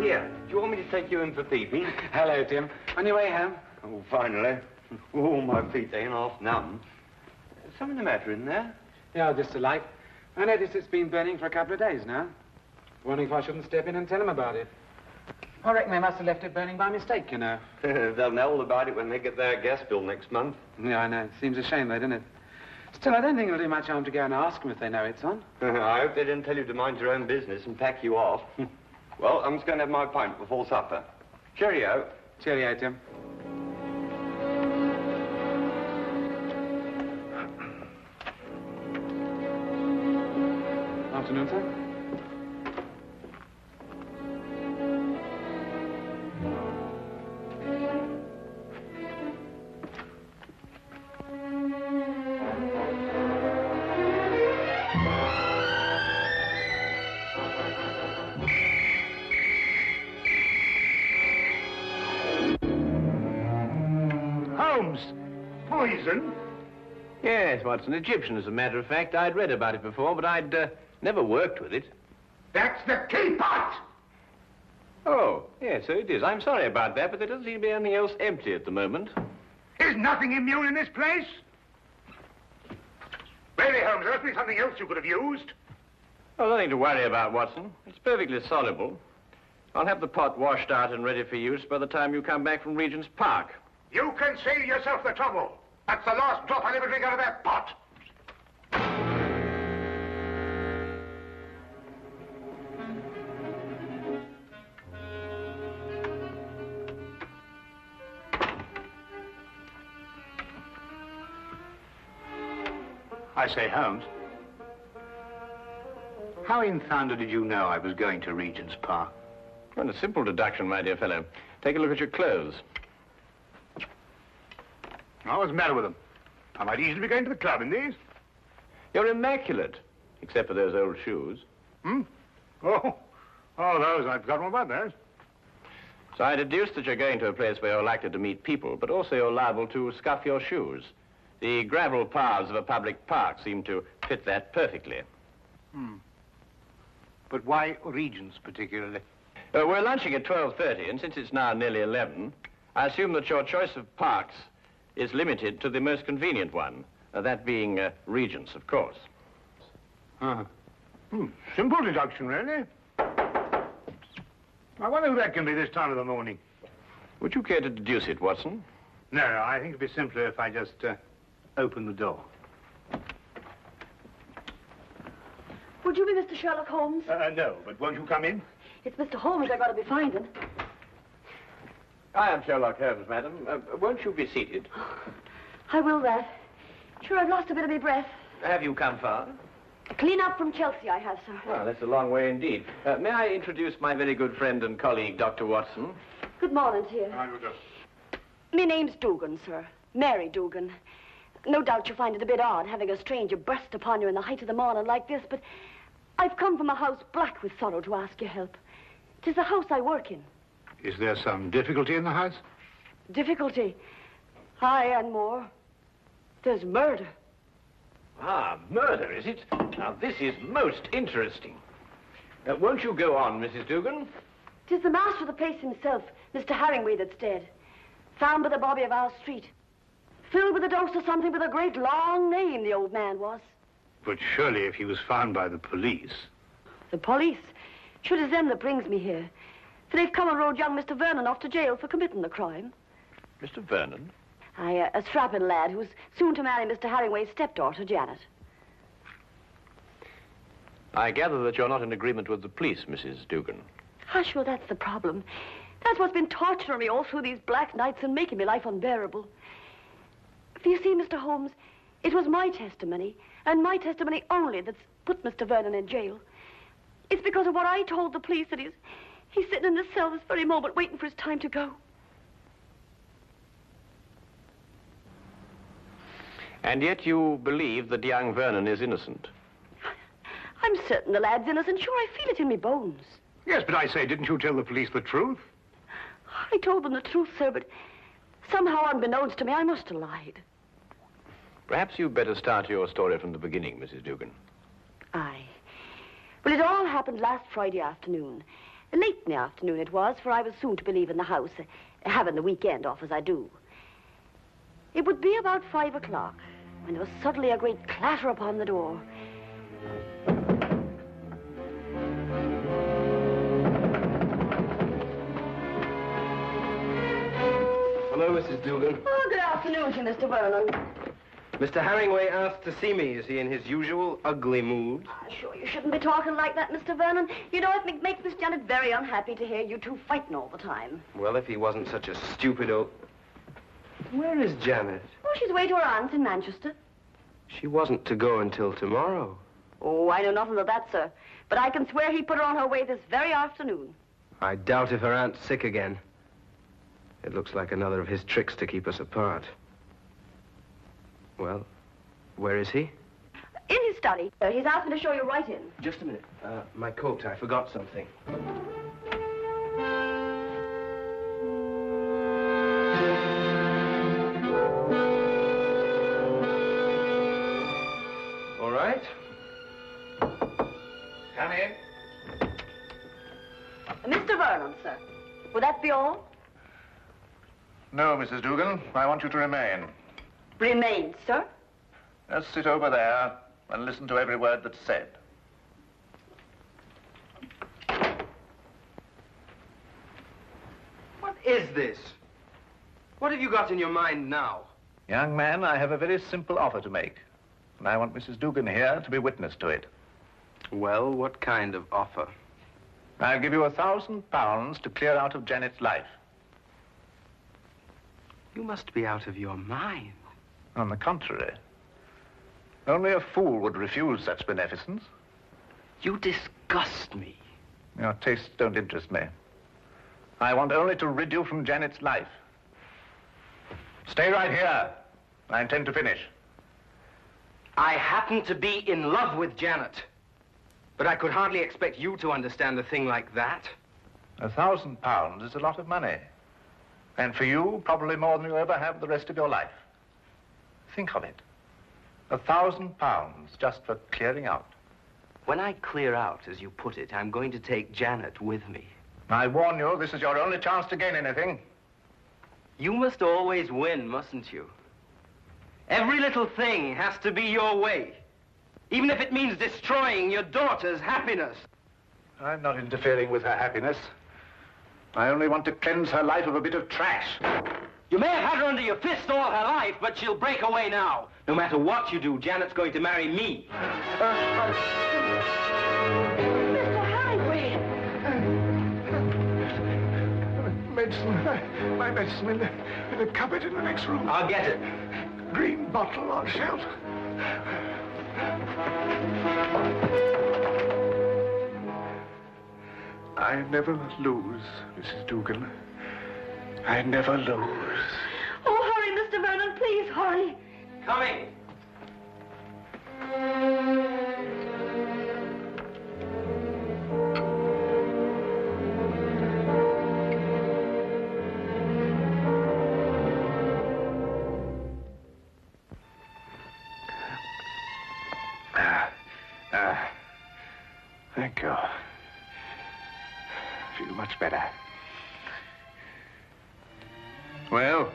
Here. Do you want me to take you in for peeping? Hello, Tim. On your way home? Oh, finally. Oh, my feet ain't half numb. Something the matter in there? Yeah, just a light. I noticed it's been burning for a couple of days now. Wondering if I shouldn't step in and tell them about it. I reckon they must have left it burning by mistake, you know. They'll know all about it when they get their gas bill next month. Yeah, I know. Seems a shame, though, doesn't it? Still, I don't think it'll do much harm to go and ask them if they know it's on. I hope they didn't tell you to mind your own business and pack you off. Well, I'm just going to have my pint before supper. Cheerio. Cheerio, Tim. Afternoon, sir. Poison? Yes, Watson. Egyptian, as a matter of fact. I'd read about it before, but I'd never worked with it. That's the key pot! Oh, yes, so it is. I'm sorry about that, but there doesn't seem to be anything else empty at the moment. Is nothing immune in this place? Really, Holmes, there must be something else you could have used. Oh, nothing to worry about, Watson. It's perfectly soluble. I'll have the pot washed out and ready for use by the time you come back from Regent's Park. You can save yourself the trouble. That's the last drop I'll ever drink out of that pot. I say, Holmes, how in thunder did you know I was going to Regent's Park? Well, a simple deduction, my dear fellow. Take a look at your clothes. Oh, what's the matter with them? I might easily be going to the club in these. You're immaculate, except for those old shoes. Hmm? Oh, those. I've forgotten all about those. So I deduced that you're going to a place where you're likely to meet people, but also you're liable to scuff your shoes. The gravel paths of a public park seem to fit that perfectly. Hmm. But why Regent's particularly? We're lunching at 12:30, and since it's now nearly 11, I assume that your choice of parks is limited to the most convenient one, that being Regent's, of course. Simple deduction, really. I wonder who that can be this time of the morning. Would you care to deduce it, Watson? No, I think it'd be simpler if I just open the door. Would you be Mr. Sherlock Holmes? No, but won't you come in? It's Mr. Holmes I got to be finding. I am Sherlock Holmes, madam. Won't you be seated? I will that. Sure, I've lost a bit of my breath. Have you come far? Clean up from Chelsea, I have, sir. Well, that's a long way indeed. May I introduce my very good friend and colleague, Dr. Watson? Good morning to you. My name's Dugan, sir. Mary Dugan. No doubt you'll find it a bit odd having a stranger burst upon you in the height of the morning like this, but I've come from a house black with sorrow to ask your help. 'Tis the house I work in. Is there some difficulty in the house? Difficulty? Aye, and more. There's murder. Ah, murder, is it? Now, this is most interesting. Won't you go on, Mrs. Dugan? 'Tis the master of the place himself, Mr. Harringway, that's dead. Found by the bobby of our street. Filled with a dose of something with a great long name, the old man was. But surely if he was found by the police... The police? Sure, it's them that brings me here. For they've come and rode young Mr. Vernon off to jail for committing the crime. Mr. Vernon? Aye, a strapping lad who's soon to marry Mr. Harringway's stepdaughter, Janet. I gather that you're not in agreement with the police, Mrs. Dugan. Hush, well, that's the problem. That's what's been torturing me all through these black nights and making my life unbearable. For you see, Mr. Holmes, it was my testimony, and my testimony only, that's put Mr. Vernon in jail. It's because of what I told the police that he's sitting in this cell this very moment waiting for his time to go. And yet you believe that young Vernon is innocent. I'm certain the lad's innocent. Sure, I feel it in me bones. Yes, but I say, didn't you tell the police the truth? I told them the truth, sir, but somehow, unbeknownst to me, I must have lied. Perhaps you'd better start your story from the beginning, Mrs. Dugan. Aye. Well, it all happened last Friday afternoon. Late in the afternoon it was, for I was soon to be leaving the house, having the weekend off as I do. It would be about 5 o'clock when there was suddenly a great clatter upon the door. Hello, Mrs. Dugan. Oh, good afternoon to you, Mr. Vernon. Mr. Herringway asked to see me. Is he in his usual ugly mood? Sure, you shouldn't be talking like that, Mr. Vernon. You know, it makes Miss Janet very unhappy to hear you two fighting all the time. Well, if he wasn't such a stupid old... Where is Janet? Oh, she's away to her aunt's in Manchester. She wasn't to go until tomorrow. Oh, I know nothing of that, sir. But I can swear he put her on her way this very afternoon. I doubt if her aunt's sick again. It looks like another of his tricks to keep us apart. Well, where is he? In his study. He's asked me to show you right in. Just a minute. My coat. I forgot something. All right. Come in. Mr. Vernon, sir. Would that be all? No, Mrs. Dugan. I want you to remain. Remain, sir. Just sit over there and listen to every word that's said. What is this? What have you got in your mind now? Young man, I have a very simple offer to make. And I want Mrs. Dugan here to be witness to it. Well, what kind of offer? I'll give you £1,000 to clear out of Janet's life. You must be out of your mind. On the contrary. Only a fool would refuse such beneficence. You disgust me. Your tastes don't interest me. I want only to rid you from Janet's life. Stay right here. I intend to finish. I happen to be in love with Janet. But I could hardly expect you to understand a thing like that. £1,000 is a lot of money. And for you, probably more than you'll ever have the rest of your life. Think of it. £1,000 just for clearing out. When I clear out, as you put it, I'm going to take Janet with me. I warn you, this is your only chance to gain anything. You must always win, mustn't you? Every little thing has to be your way. Even if it means destroying your daughter's happiness. I'm not interfering with her happiness. I only want to cleanse her life of a bit of trash. You may have had her under your fist all her life, but she'll break away now. No matter what you do, Janet's going to marry me. Mr. Herringway! Medicine. My medicine in the cupboard in the next room. I'll get it. Green bottle on shelf. I never lose, Mrs. Dugan. I never lose. Oh, hurry, Mr. Vernon, please, hurry. Coming. Thank you. Feel much better. Well,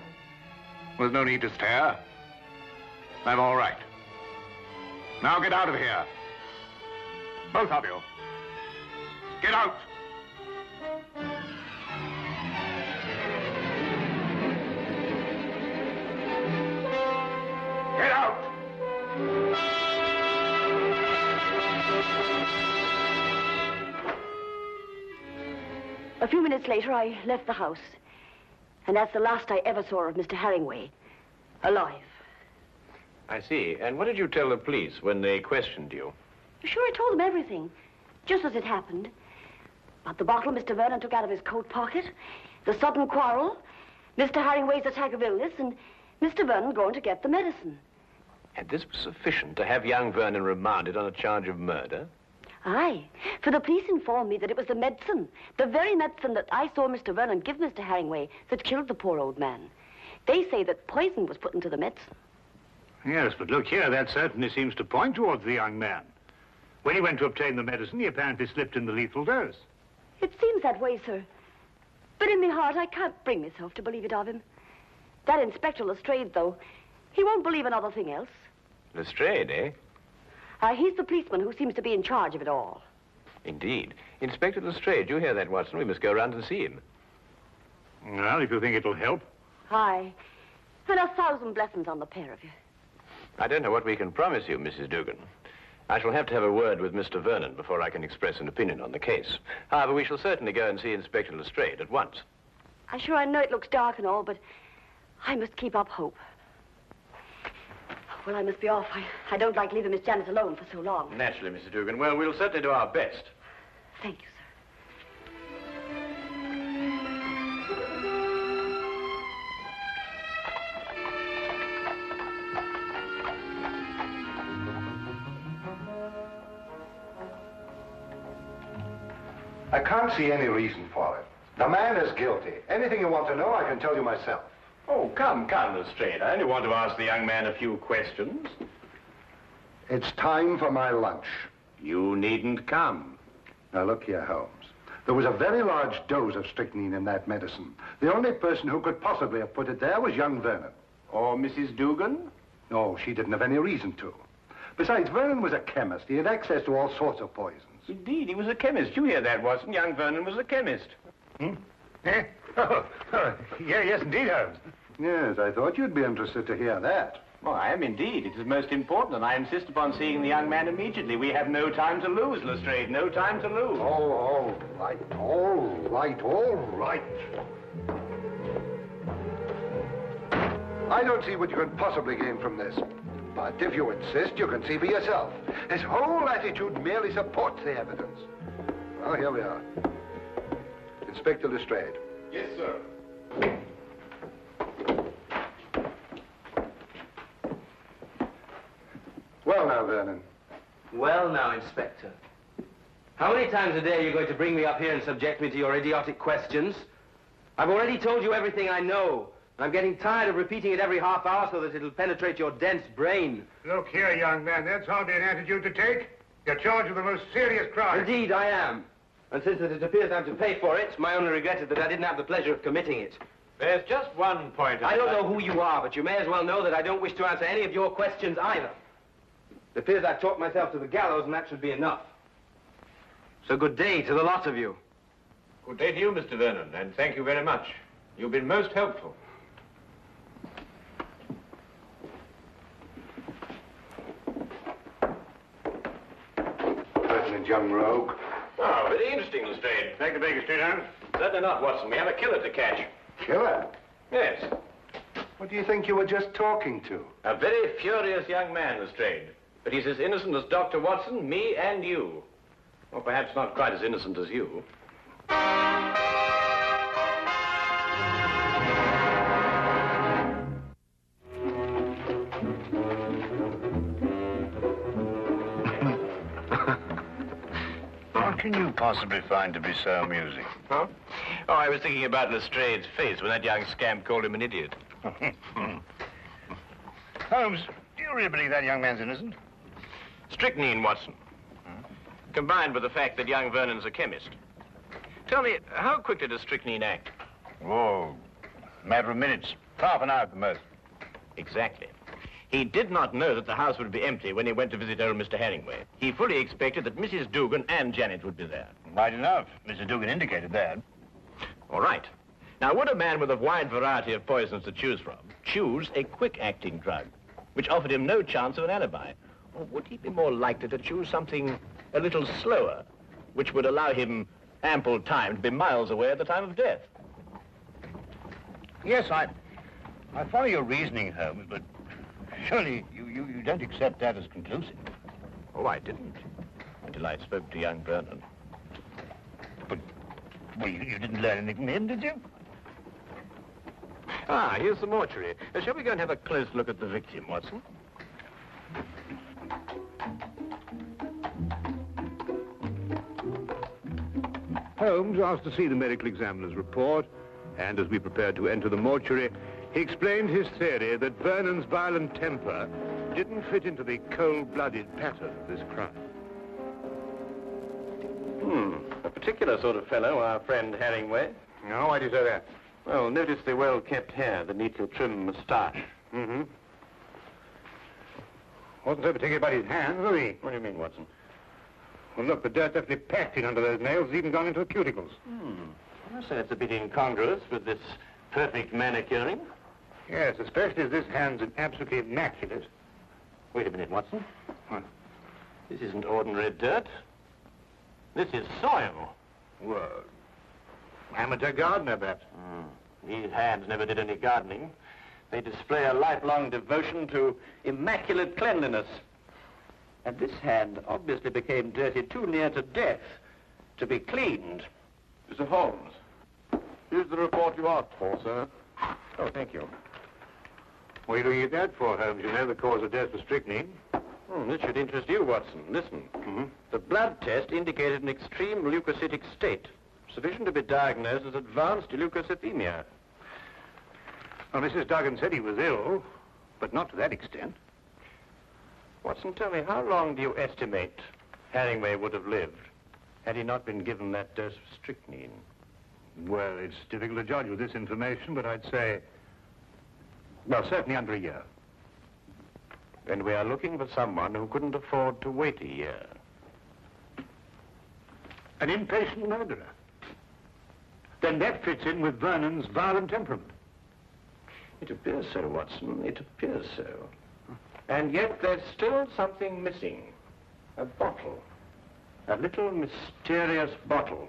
there's no need to stare. I'm all right. Now get out of here. Both of you. Get out. Get out. A few minutes later, I left the house. And that's the last I ever saw of Mr. Herringway. Alive. I see. And what did you tell the police when they questioned you? Sure, I told them everything. Just as it happened. About the bottle Mr. Vernon took out of his coat pocket, the sudden quarrel, Mr. Herringway's attack of illness, and Mr. Vernon going to get the medicine. And this was sufficient to have young Vernon remanded on a charge of murder? Aye, for the police informed me that it was the medicine, the very medicine that I saw Mr. Vernon give Mr. Herringway, that killed the poor old man. They say that poison was put into the medicine. Yes, but look here, that certainly seems to point towards the young man. When he went to obtain the medicine, he apparently slipped in the lethal dose. It seems that way, sir. But in my heart, I can't bring myself to believe it of him. That Inspector Lestrade, though, he won't believe another thing else. Lestrade, eh? He's the policeman who seems to be in charge of it all. Indeed. Inspector Lestrade, you hear that, Watson? We must go round and see him. Well, if you think it'll help. Aye. And 1,000 blessings on the pair of you. I don't know what we can promise you, Mrs. Dugan. I shall have to have a word with Mr. Vernon before I can express an opinion on the case. However, we shall certainly go and see Inspector Lestrade at once. I know it looks dark and all, but I must keep up hope. Well, I must be off. I don't like leaving Miss Janet alone for so long. Naturally, Mrs. Dugan. Well, we'll certainly do our best. Thank you, sir. I can't see any reason for it. The man is guilty. Anything you want to know, I can tell you myself. Oh, come, Lestrade. I only want to ask the young man a few questions. It's time for my lunch. You needn't come. Now, look here, Holmes. There was a very large dose of strychnine in that medicine. The only person who could possibly have put it there was young Vernon. Or Mrs. Dugan? No, she didn't have any reason to. Besides, Vernon was a chemist. He had access to all sorts of poisons. Indeed, he was a chemist. You hear that, Watson? Young Vernon was a chemist. Eh? Oh, yes, indeed, Holmes. Yes, I thought you'd be interested to hear that. Well, I am indeed. It is most important, and I insist upon seeing the young man immediately. We have no time to lose, Lestrade. No time to lose. Oh, all right, all right, all right. I don't see what you can possibly gain from this. But if you insist, you can see for yourself. His whole attitude merely supports the evidence. Well, here we are. Inspector Lestrade. Yes, sir. Well now, Vernon. Well now, Inspector. How many times a day are you going to bring me up here and subject me to your idiotic questions? I've already told you everything I know. I'm getting tired of repeating it every half hour so that it'll penetrate your dense brain. Look here, young man, that's hardly an attitude to take. You're charged with the most serious crime. Indeed, I am. And since it appears I'm to pay for it, my only regret is that I didn't have the pleasure of committing it. There's just one point. I don't know who you are, but you may as well know that I don't wish to answer any of your questions either. It appears I've talked myself to the gallows, and that should be enough. So good day to the lot of you. Good day to you, Mr. Vernon, and thank you very much. You've been most helpful. Pertinent young rogue. Oh, very interesting, Lestrade. Take the Baker Street, Holmes. Certainly not, Watson. We have a killer to catch. Killer? Yes. What do you think you were just talking to? A very furious young man, Lestrade. But he's as innocent as Dr. Watson, me, and you. Or perhaps not quite as innocent as you. What can you possibly find to be so amusing? Huh? Oh, I was thinking about Lestrade's face when that young scamp called him an idiot. Holmes, do you really believe that young man's innocent? Strychnine, Watson. Combined with the fact that young Vernon's a chemist. Tell me, how quickly does strychnine act? Oh, matter of minutes. Half an hour at the most. Exactly. He did not know that the house would be empty when he went to visit old Mr. Herringway. He fully expected that Mrs. Dugan and Janet would be there. Right enough. Mr. Dugan indicated that. All right. Now, would a man with a wide variety of poisons to choose from choose a quick-acting drug, which offered him no chance of an alibi? Or would he be more likely to choose something a little slower, which would allow him ample time to be miles away at the time of death? Yes, I follow your reasoning, Holmes, but surely you don't accept that as conclusive. Oh, I didn't, until I spoke to young Vernon. But, well, you didn't learn anything from him, did you? Ah, here's the mortuary. Shall we go and have a close look at the victim, Watson? Holmes asked to see the medical examiner's report, and as we prepared to enter the mortuary, he explained his theory that Vernon's violent temper didn't fit into the cold-blooded pattern of this crime. A particular sort of fellow, our friend Herringway. Oh, why do you say that? Well, notice the well-kept hair, the neatly trimmed moustache. Mm-hmm. Wasn't so particular about his hands, was he? What do you mean, Watson? Well, look, the dirt definitely packed in under those nails, even gone into the cuticles. I say it's a bit incongruous with this perfect manicuring. Yes, especially as this hand's absolutely immaculate. Wait a minute, Watson. What? This isn't ordinary dirt. This is soil. Well, amateur gardener, perhaps. These hands never did any gardening. They display a lifelong devotion to immaculate cleanliness. And this hand obviously became dirty too near to death to be cleaned. Mr. Holmes, here's the report you asked for, sir. Oh, thank you. What are you looking at that for, Holmes? You know the cause of death was strychnine. This should interest you, Watson. Listen. The blood test indicated an extreme leukocytic state, sufficient to be diagnosed as advanced leukocythemia. Well, Mrs. Duncan said he was ill, but not to that extent. Watson, tell me, how long do you estimate Herringway would have lived had he not been given that dose of strychnine? Well, it's difficult to judge with this information, but I'd say, well, certainly under a year. And we are looking for someone who couldn't afford to wait a year. An impatient murderer. Then that fits in with Vernon's violent temperament. It appears so, Watson. It appears so. And yet there's still something missing. A bottle. A little mysterious bottle.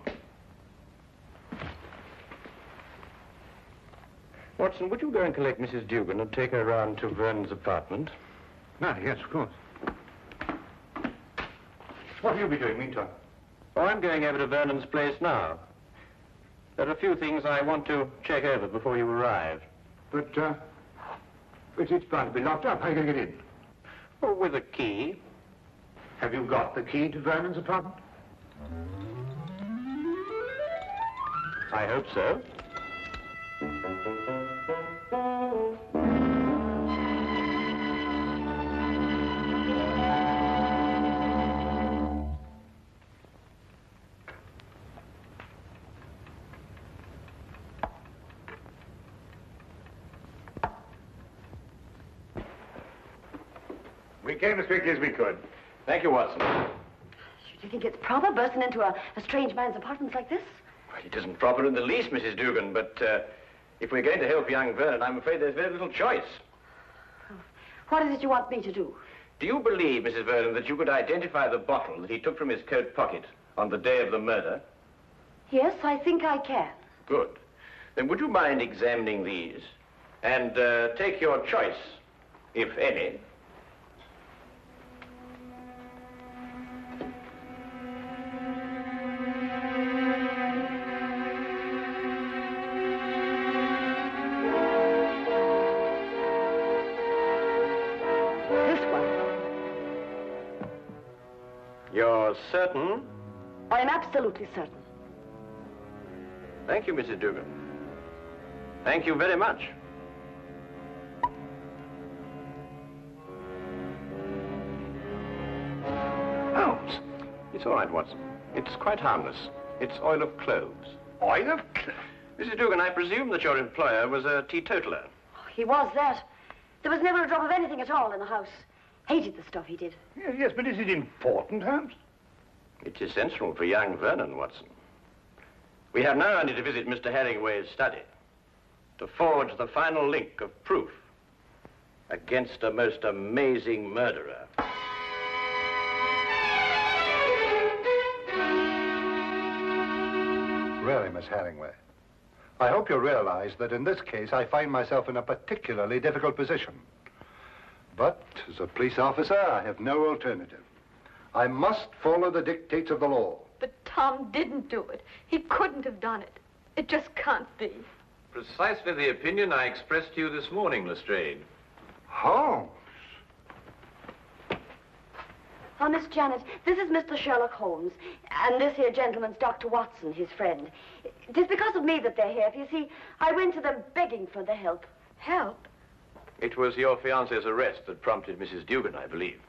Watson, would you go and collect Mrs. Dugan and take her round to Vernon's apartment? Ah, yes, of course. What will you be doing meantime? Oh, I'm going over to Vernon's place now. There are a few things I want to check over before you arrive. But it's bound to be locked up. How are you going to get in? Oh, with a key. Have you got the key to Vernon's apartment? I hope so. We came as quickly as we could. Thank you, Watson. Do you think it's proper bursting into a strange man's apartment like this? Well, it isn't proper in the least, Mrs. Dugan, but if we're going to help young Vernon, I'm afraid there's very little choice. What is it you want me to do? Do you believe, Mrs. Vernon, that you could identify the bottle that he took from his coat pocket on the day of the murder? Yes, I think I can. Good. Then would you mind examining these and take your choice, if any? You're certain? I am absolutely certain. Thank you, Mrs. Dugan. Thank you very much. Holmes! It's all right, Watson. It's quite harmless. It's oil of cloves. Oil of cloves? Mrs. Dugan, I presume that your employer was a teetotaler. Oh, he was that. There was never a drop of anything at all in the house. Hated the stuff he did. Yes, but is it important, Holmes? It's essential for young Vernon, Watson. We have now only to visit Mr. Herringway's study to forge the final link of proof against a most amazing murderer. Really, Miss Herringway, I hope you realize that in this case I find myself in a particularly difficult position. But as a police officer, I have no alternative. I must follow the dictates of the law. But Tom didn't do it. He couldn't have done it. It just can't be. Precisely the opinion I expressed to you this morning, Lestrade. Holmes. Miss Janet, this is Mr. Sherlock Holmes, and this here gentleman's Dr. Watson, his friend. It is because of me that they're here. You see, I went to them begging for the help. Help? It was your fiancé's arrest that prompted Mrs. Dugan, I believe.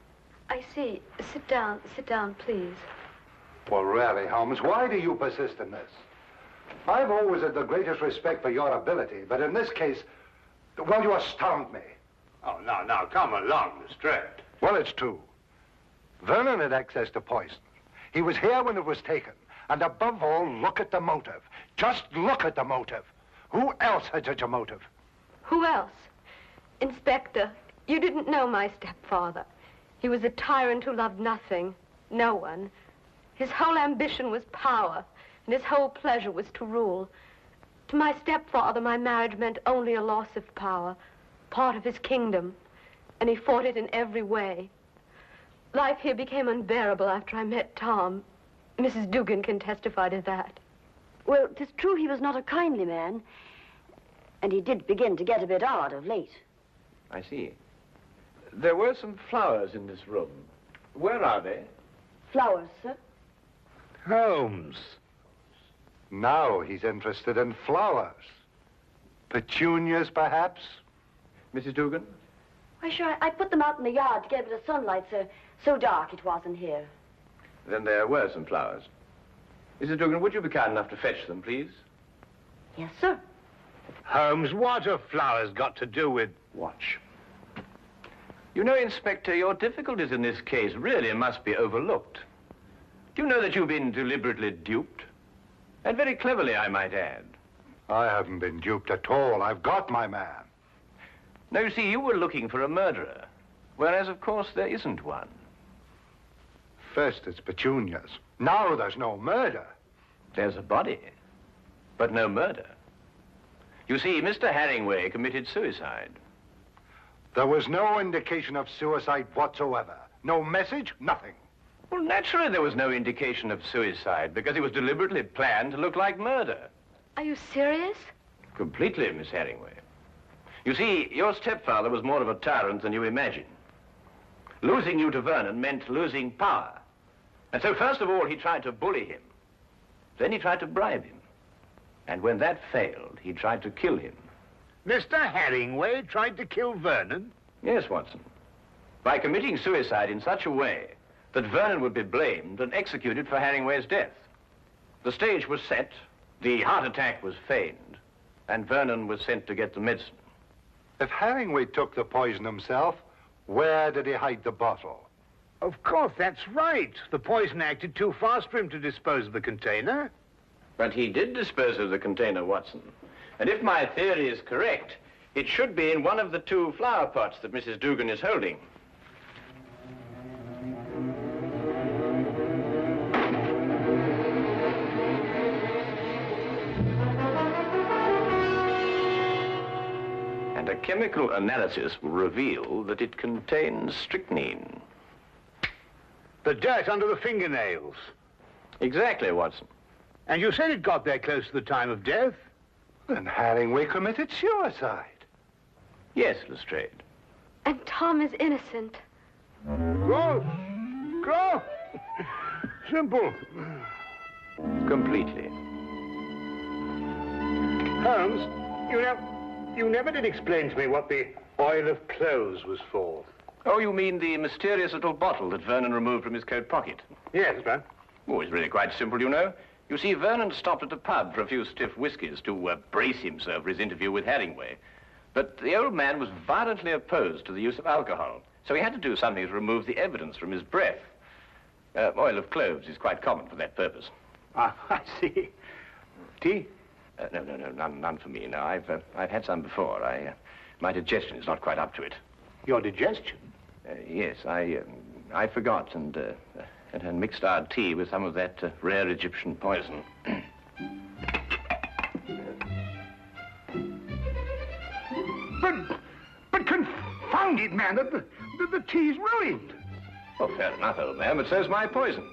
I see. Sit down, please. Well, really, Holmes, why do you persist in this? I've always had the greatest respect for your ability, but in this case, well, you astound me. Oh, now, come along, Lestrade. Well, it's true. Vernon had access to poison. He was here when it was taken. And above all, look at the motive. Just look at the motive. Who else had such a motive? Who else? Inspector, you didn't know my stepfather. He was a tyrant who loved nothing, no one. His whole ambition was power, and his whole pleasure was to rule. To my stepfather, my marriage meant only a loss of power, part of his kingdom, and he fought it in every way. Life here became unbearable after I met Tom. Mrs. Dugan can testify to that. Well, 'tis true he was not a kindly man, and he did begin to get a bit odd of late. I see. There were some flowers in this room. Where are they? Flowers, sir? Holmes. Now he's interested in flowers. Petunias, perhaps? Mrs. Dugan? Why, sure, I put them out in the yard to get a bit of sunlight, sir. So dark it was in here. Then there were some flowers. Mrs. Dugan, would you be kind enough to fetch them, please? Yes, sir. Holmes, what have flowers got to do with... Watch. You know, Inspector, your difficulties in this case really must be overlooked. Do you know that you've been deliberately duped? And very cleverly, I might add. I haven't been duped at all. I've got my man. Now, you see, you were looking for a murderer, whereas, of course, there isn't one. First it's petunias. Now there's no murder. There's a body, but no murder. You see, Mr. Herringway committed suicide. There was no indication of suicide whatsoever. No message, nothing. Well, naturally there was no indication of suicide, because it was deliberately planned to look like murder. Are you serious? Completely, Miss Herringway. You see, your stepfather was more of a tyrant than you imagine. Losing you to Vernon meant losing power. And so, first of all, he tried to bully him. Then he tried to bribe him. And when that failed, he tried to kill him. Mr. Herringway tried to kill Vernon? Yes, Watson. By committing suicide in such a way that Vernon would be blamed and executed for Herringway's death. The stage was set, the heart attack was feigned, and Vernon was sent to get the medicine. If Herringway took the poison himself, where did he hide the bottle? Of course, that's right. The poison acted too fast for him to dispose of the container. But he did dispose of the container, Watson. And if my theory is correct, it should be in one of the two flower pots that Mrs. Dugan is holding. And a chemical analysis will reveal that it contains strychnine. The dirt under the fingernails. Exactly, Watson. And you said it got there close to the time of death? Then Herringway committed suicide. Yes, Lestrade. And Tom is innocent. Go! Go! Simple. Completely. Holmes, you never did explain to me what the oil of clothes was for. Oh, you mean the mysterious little bottle that Vernon removed from his coat pocket? Yes, sir. Oh, it's really quite simple, you know. You see, Vernon stopped at a pub for a few stiff whiskies to brace himself for his interview with Herringway. But the old man was violently opposed to the use of alcohol, so he had to do something to remove the evidence from his breath. Oil of cloves is quite common for that purpose. Ah, I see. Tea? No, none for me. No, I've had some before. My digestion is not quite up to it. Your digestion? Yes, I forgot and mixed our tea with some of that rare Egyptian poison. But confound it, man, the tea's ruined. Oh, fair enough, old man, but so's my poison.